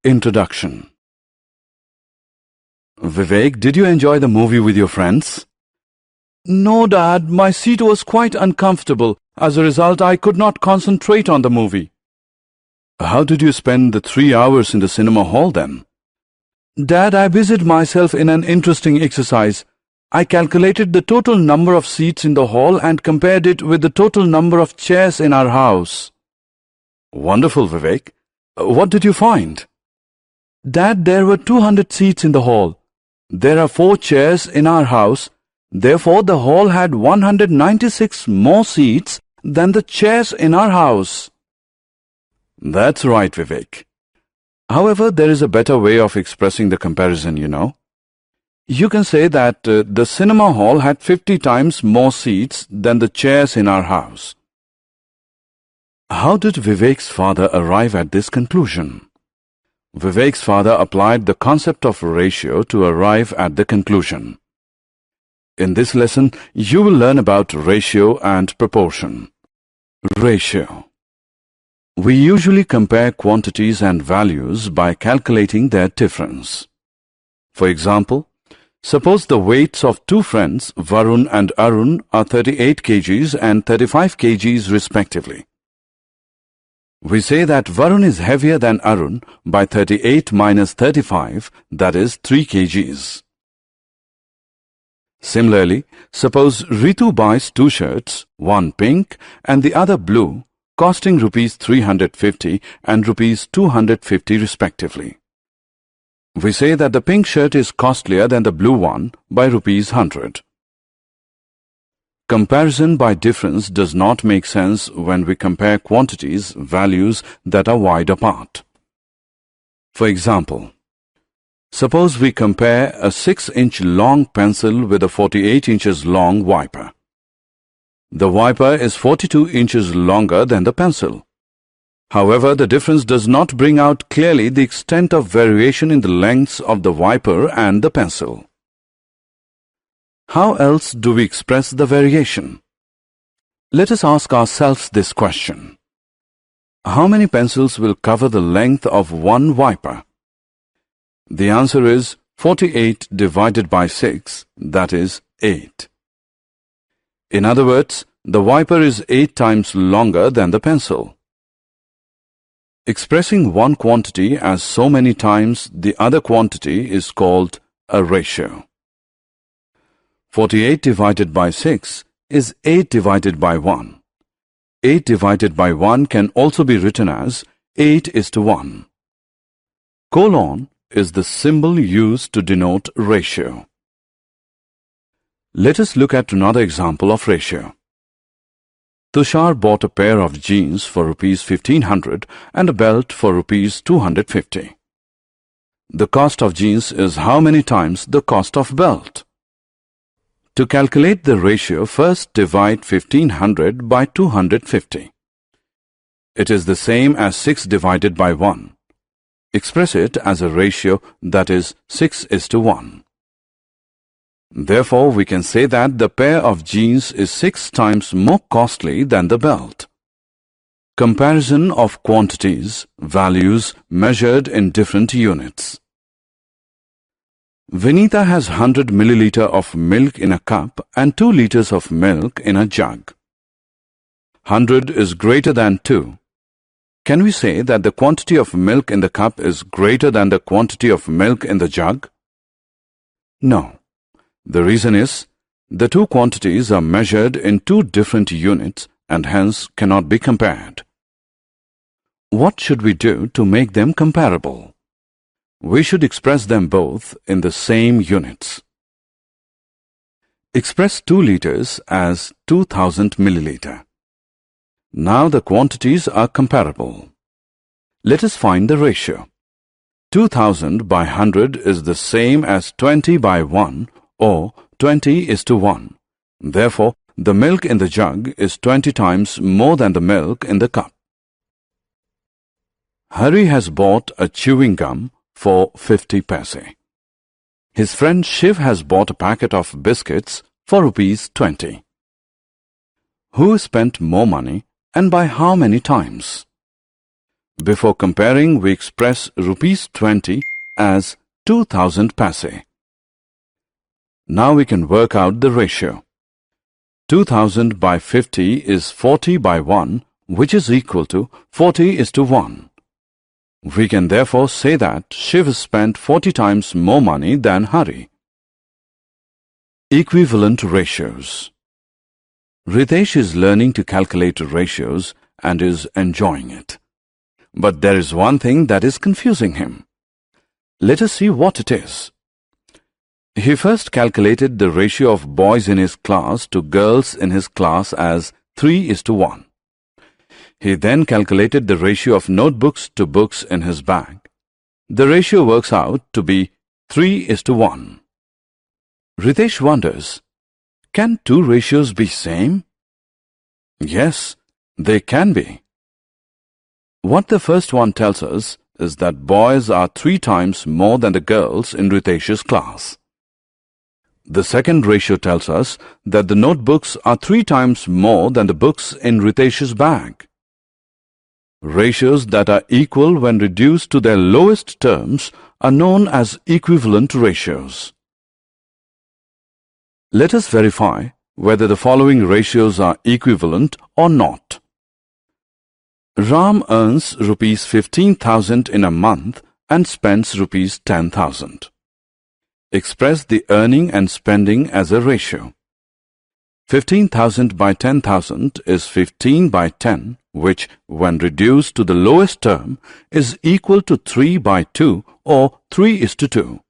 Introduction. Vivek, did you enjoy the movie with your friends? No, Dad, my seat was quite uncomfortable. As a result, I could not concentrate on the movie. How did you spend the 3 hours in the cinema hall then? Dad, I busied myself in an interesting exercise. I calculated the total number of seats in the hall and compared it with the total number of chairs in our house. Wonderful, Vivek. What did you find? Dad, there were 200 seats in the hall. There are 4 chairs in our house. Therefore, the hall had 196 more seats than the chairs in our house. That's right, Vivek. However, there is a better way of expressing the comparison, you know. You can say that the cinema hall had 50 times more seats than the chairs in our house. How did Vivek's father arrive at this conclusion? Vivek's father applied the concept of ratio to arrive at the conclusion. In this lesson, you will learn about ratio and proportion. Ratio. We usually compare quantities and values by calculating their difference. For example, suppose the weights of 2 friends, Varun and Arun, are 38 kgs and 35 kgs respectively. We say that Varun is heavier than Arun by 38 minus 35, that is 3 kgs. Similarly, suppose Ritu buys 2 shirts, one pink and the other blue, costing rupees 350 and rupees 250 respectively. We say that the pink shirt is costlier than the blue one by rupees 100. Comparison by difference does not make sense when we compare quantities, values that are wide apart. For example, suppose we compare a 6-inch long pencil with a 48 inches long wiper. The wiper is 42 inches longer than the pencil. However, the difference does not bring out clearly the extent of variation in the lengths of the wiper and the pencil. How else do we express the variation? Let us ask ourselves this question. How many pencils will cover the length of one wiper? The answer is 48 divided by 6, that is 8. In other words, the wiper is 8 times longer than the pencil. Expressing one quantity as so many times the other quantity is called a ratio. 48 divided by 6 is 8 divided by 1. 8 divided by 1 can also be written as 8:1. Colon is the symbol used to denote ratio. Let us look at another example of ratio. Tushar bought a pair of jeans for rupees 1500 and a belt for rupees 250. The cost of jeans is how many times the cost of belt? To calculate the ratio, first divide 1500 by 250. It is the same as 6 divided by 1. Express it as a ratio, that is 6:1. Therefore, we can say that the pair of jeans is 6 times more costly than the belt. Comparison of quantities, values measured in different units. Vinita has 100 milliliter of milk in a cup and 2 liters of milk in a jug. 100 is greater than 2. Can we say that the quantity of milk in the cup is greater than the quantity of milk in the jug? No. The reason is, the two quantities are measured in 2 different units and hence cannot be compared. What should we do to make them comparable? We should express them both in the same units. Express 2 liters as 2000 milliliter. Now the quantities are comparable. Let us find the ratio. 2000 by 100 is the same as 20 by 1 or 20:1. Therefore, the milk in the jug is 20 times more than the milk in the cup. Hari has bought a chewing gum for 50 paise. His friend Shiv has bought a packet of biscuits for rupees 20. Who spent more money and by how many times? Before comparing, we express rupees 20 as 2000 paise. Now we can work out the ratio. 2000 by 50 is 40 by 1, which is equal to 40:1. We can therefore say that Shiv spent 40 times more money than Hari. Equivalent ratios. Ritesh is learning to calculate ratios and is enjoying it. But there is one thing that is confusing him. Let us see what it is. He first calculated the ratio of boys in his class to girls in his class as 3:1. He then calculated the ratio of notebooks to books in his bag. The ratio works out to be 3:1. Ritesh wonders, can two ratios be same? Yes, they can be. What the first one tells us is that boys are 3 times more than the girls in Ritesh's class. The second ratio tells us that the notebooks are 3 times more than the books in Ritesh's bag. Ratios that are equal when reduced to their lowest terms are known as equivalent ratios. Let us verify whether the following ratios are equivalent or not. Ram earns rupees 15,000 in a month and spends rupees 10,000. Express the earning and spending as a ratio. 15,000 by 10,000 is 15 by 10, which, when reduced to the lowest term, is equal to 3 by 2 or 3:2.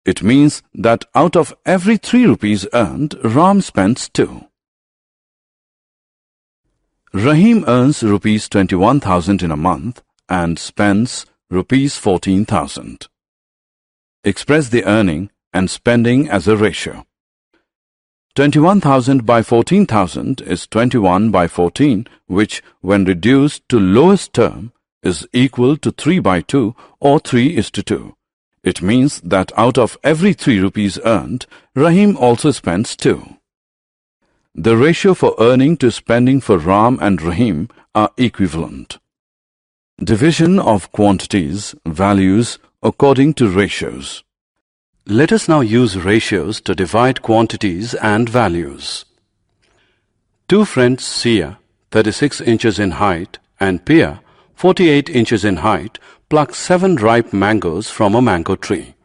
It means that out of every 3 rupees earned, Ram spends 2. Rahim earns rupees 21,000 in a month and spends rupees 14,000. Express the earning and spending as a ratio. 21,000 by 14,000 is 21 by 14, which, when reduced to lowest term, is equal to 3 by 2 or 3:2. It means that out of every 3 rupees earned, Rahim also spends 2. The ratio for earning to spending for Ram and Rahim are equivalent. Division of quantities, values, according to ratios. Let us now use ratios to divide quantities and values. Two friends, Sia, 36 inches in height, and Pia, 48 inches in height, pluck 7 ripe mangoes from a mango tree.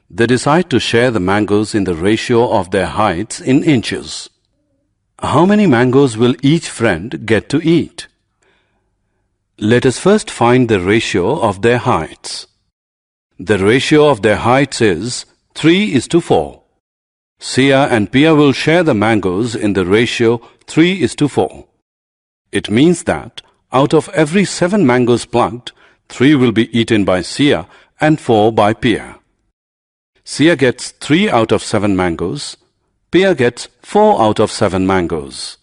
They decide to share the mangoes in the ratio of their heights in inches. How many mangoes will each friend get to eat? Let us first find the ratio of their heights. The ratio of their heights is 3:4. Sia and Pia will share the mangoes in the ratio 3:4. It means that out of every 7 mangoes plucked, 3 will be eaten by Sia and 4 by Pia. Sia gets 3 out of 7 mangoes. Pia gets 4 out of 7 mangoes.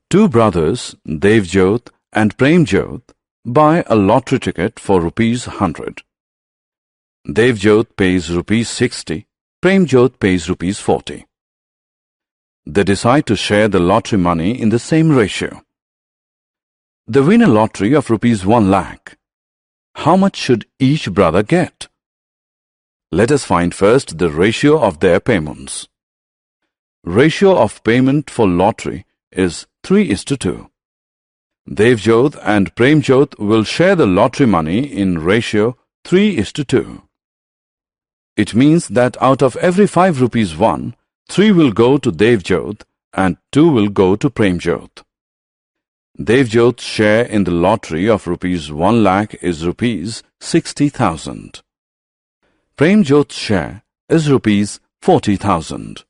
Two brothers, Devjot and Premjot, buy a lottery ticket for rupees 100. Devjot pays rupees 60, Premjot pays rupees 40. They decide to share the lottery money in the same ratio. They win a lottery of rupees 1 lakh. How much should each brother get? Let us find first the ratio of their payments. Ratio of payment for lottery is 3:2. Devjot and Premjot will share the lottery money in ratio 3:2. It means that out of every 5 rupees won, 3 will go to Devjot and 2 will go to Premjot. Devjot's share in the lottery of rupees 1 lakh is rupees 60,000. Premjot's share is rupees 40,000.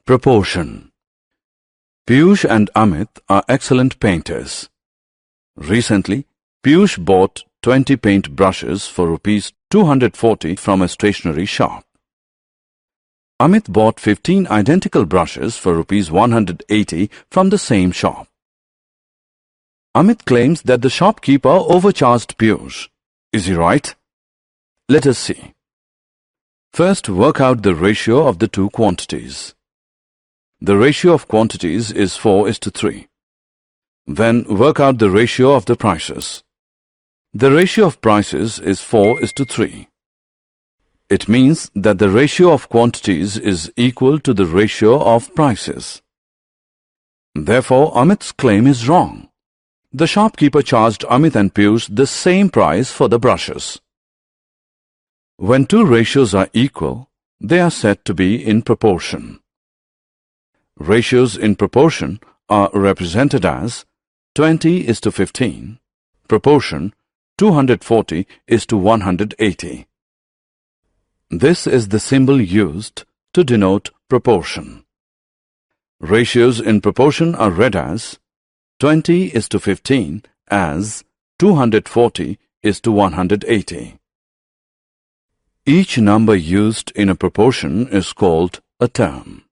Proportion. Piyush and Amit are excellent painters. Recently, Piyush bought 20 paint brushes for rupees 240 from a stationery shop. Amit bought 15 identical brushes for rupees 180 from the same shop. Amit claims that the shopkeeper overcharged Piyush. Is he right? Let us see. First, work out the ratio of the two quantities. The ratio of quantities is 4:3. Then work out the ratio of the prices. The ratio of prices is 4:3. It means that the ratio of quantities is equal to the ratio of prices. Therefore, Amit's claim is wrong. The shopkeeper charged Amit and Piyush the same price for the brushes. When two ratios are equal, they are said to be in proportion. Ratios in proportion are represented as 20:15, proportion 240:180. This is the symbol used to denote proportion. Ratios in proportion are read as 20:15 as 240:180. Each number used in a proportion is called a term.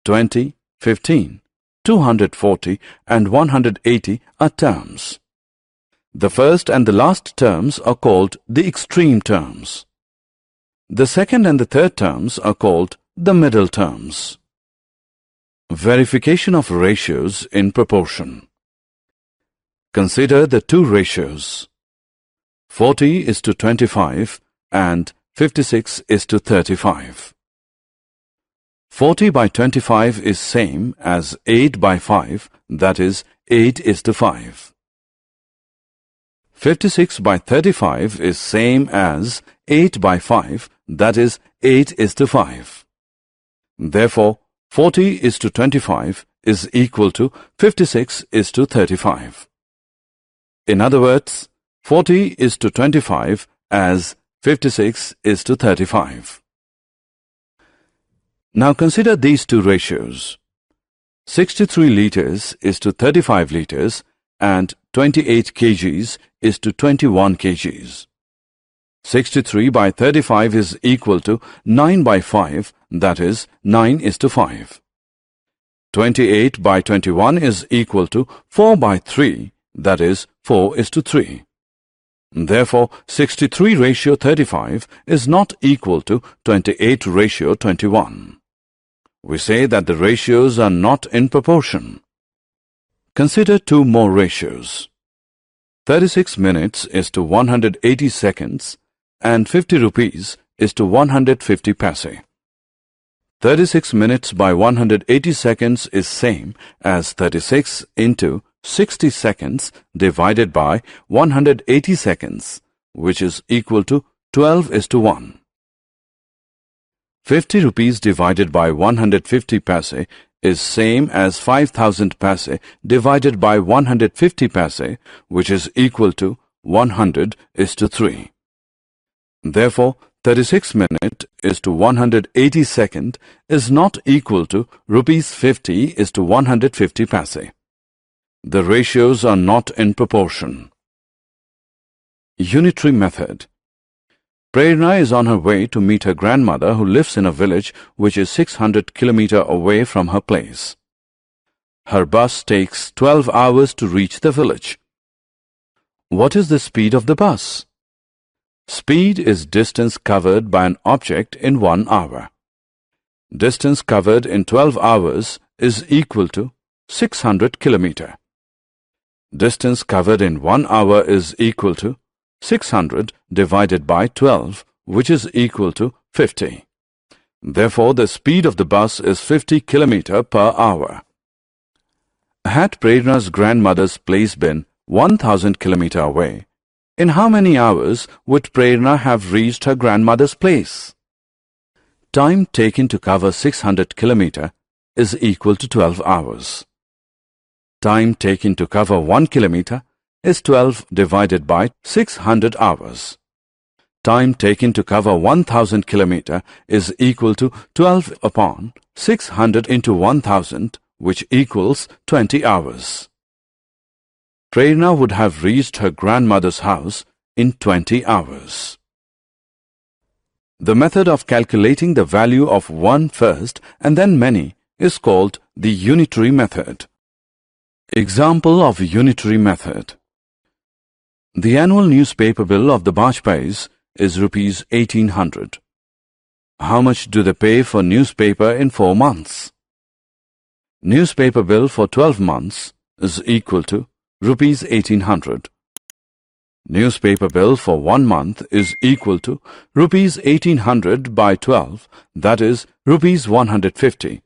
20, 15, 240 and 180 are terms. The first and the last terms are called the extreme terms. The second and the third terms are called the middle terms. Verification of ratios in proportion. Consider the two ratios. 40:25 and 56:35. 40/25 is same as 8/5, that is 8:5. 56/35 is same as 8/5, that is 8:5. Therefore, 40:25 is equal to 56:35. In other words, 40:25 as 56:35. Now consider these two ratios. 63 liters is to 35 liters and 28 kgs is to 21 kgs. 63/35 is equal to 9/5, that is 9:5. 28/21 is equal to 4/3, that is 4:3. Therefore, 63:35 is not equal to 28:21. We say that the ratios are not in proportion. Consider two more ratios. 36 minutes is to 180 seconds and 50 rupees is to 150 paise. 36 minutes by 180 seconds is same as 36 into 60 seconds divided by 180 seconds, which is equal to 12:1. 50 rupees divided by 150 paise is same as 5,000 paise divided by 150 paise, which is equal to 100:3. Therefore, 36 minute is to 180 second is not equal to rupees 50 is to 150 paise. The ratios are not in proportion. Unitary method. Prerna is on her way to meet her grandmother who lives in a village which is 600 km away from her place. Her bus takes 12 hours to reach the village. What is the speed of the bus? Speed is distance covered by an object in 1 hour. Distance covered in 12 hours is equal to 600 km. Distance covered in 1 hour is equal to 600 divided by 12, which is equal to 50. Therefore, the speed of the bus is 50 km per hour. Had Prerna's grandmother's place been 1,000 km away, in how many hours would Prerna have reached her grandmother's place? Time taken to cover 600 km is equal to 12 hours. Time taken to cover 1 kilometer is 12 divided by 600 hours. Time taken to cover 1,000 km is equal to 12 upon 600 into 1,000, which equals 20 hours. Prerna would have reached her grandmother's house in 20 hours. The method of calculating the value of one first and then many is called the unitary method. Example of unitary method. The annual newspaper bill of the Bajpayis is rupees 1800. How much do they pay for newspaper in 4 months? Newspaper bill for 12 months is equal to rupees 1800. Newspaper bill for 1 month is equal to rupees 1800 by 12, that is rupees 150.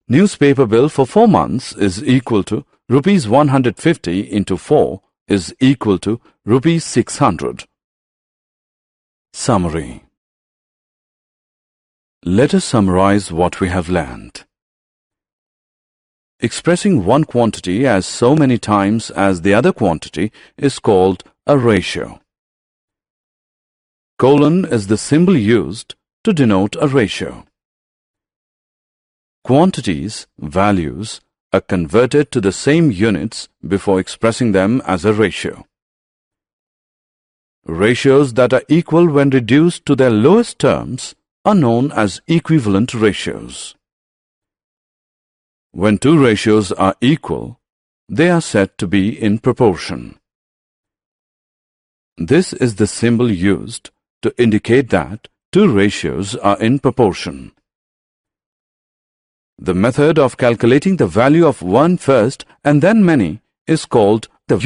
Newspaper bill for 4 months is equal to rupees 150 into 4 is equal to rupees 600. Summary. Let us summarize what we have learned. Expressing one quantity as so many times as the other quantity is called a ratio. Colon is the symbol used to denote a ratio. Quantities, values, are converted to the same units before expressing them as a ratio. Ratios that are equal when reduced to their lowest terms are known as equivalent ratios. When two ratios are equal, they are said to be in proportion. This is the symbol used to indicate that two ratios are in proportion. The method of calculating the value of one first and then many is called